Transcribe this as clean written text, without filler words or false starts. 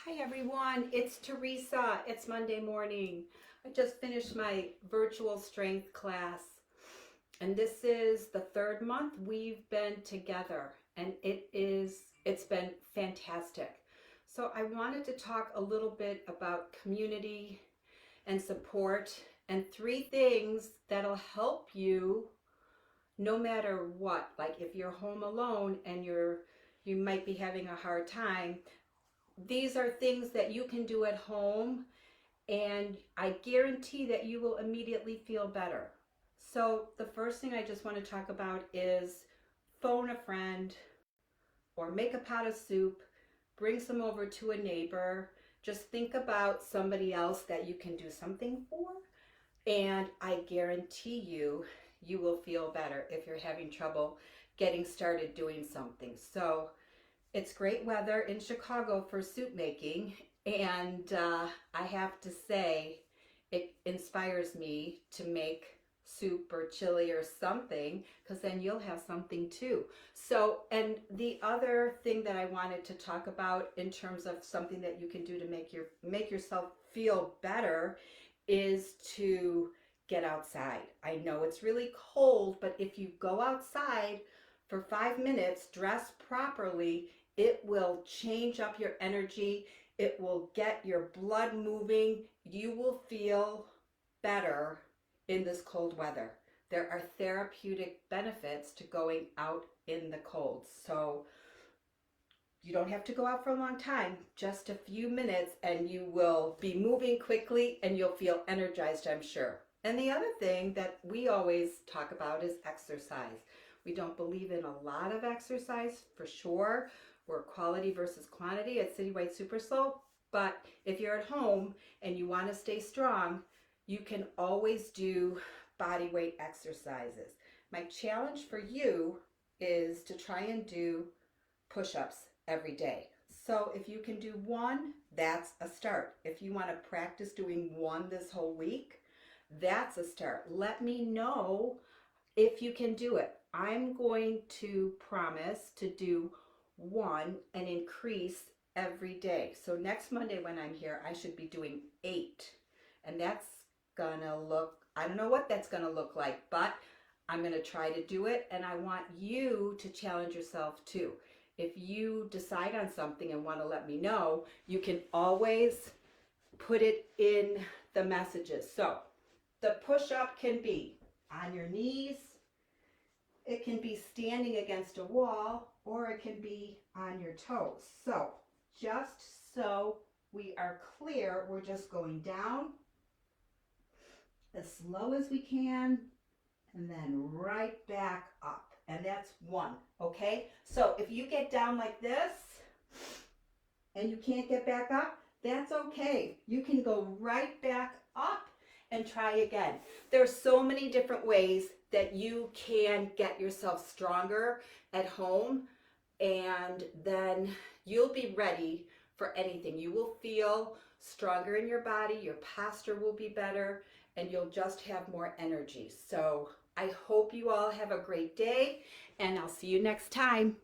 Hi everyone, it's Theresa. It's Monday morning. I just finished my virtual strength class, and this is the third month we've been together, and it's been fantastic. So I wanted to talk a little bit about community and support and three things that'll help you no matter what. Like if you're home alone and you might be having a hard time, these are things that you can do at home, and I guarantee that you will immediately feel better. So, the first thing I just want to talk about is phone a friend or make a pot of soup, bring some over to a neighbor. Just think about somebody else that you can do something for, and I guarantee you will feel better if you're having trouble getting started doing something. So, it's great weather in Chicago for soup making, and I have to say, it inspires me to make soup or chili or something, because then you'll have something too. So, and the other thing that I wanted to talk about in terms of something that you can do to make yourself feel better is to get outside. I know it's really cold, but if you go outside for 5 minutes, dress properly, it will change up your energy. It will get your blood moving. You will feel better in this cold weather. There are therapeutic benefits to going out in the cold. So you don't have to go out for a long time, just a few minutes, and you will be moving quickly and you'll feel energized, I'm sure. And the other thing that we always talk about is exercise. We don't believe in a lot of exercise for sure. We're quality versus quantity at Citywide Super Slow. But if you're at home and you want to stay strong, you can always do body weight exercises. My challenge for you is to try and do push-ups every day. So if you can do one, that's a start. If you want to practice doing one this whole week, that's a start. Let me know if you can do it. I'm going to promise to do one and increase every day. So next Monday when I'm here, I should be doing 8. And that's gonna look, I don't know what that's gonna look like, but I'm gonna try to do it, and I want you to challenge yourself too. If you decide on something and want to let me know, you can always put it in the messages. So the push-up can be on your knees, it can be standing against a wall, or it can be on your toes. So just so we are clear, we're just going down as slow as we can and then right back up. And that's 1, okay? So if you get down like this and you can't get back up, that's okay. You can go right back up and try again. There's so many different ways that you can get yourself stronger at home, and then you'll be ready for anything. You will feel stronger in your body, your posture will be better, and you'll just have more energy. So I hope you all have a great day, and I'll see you next time.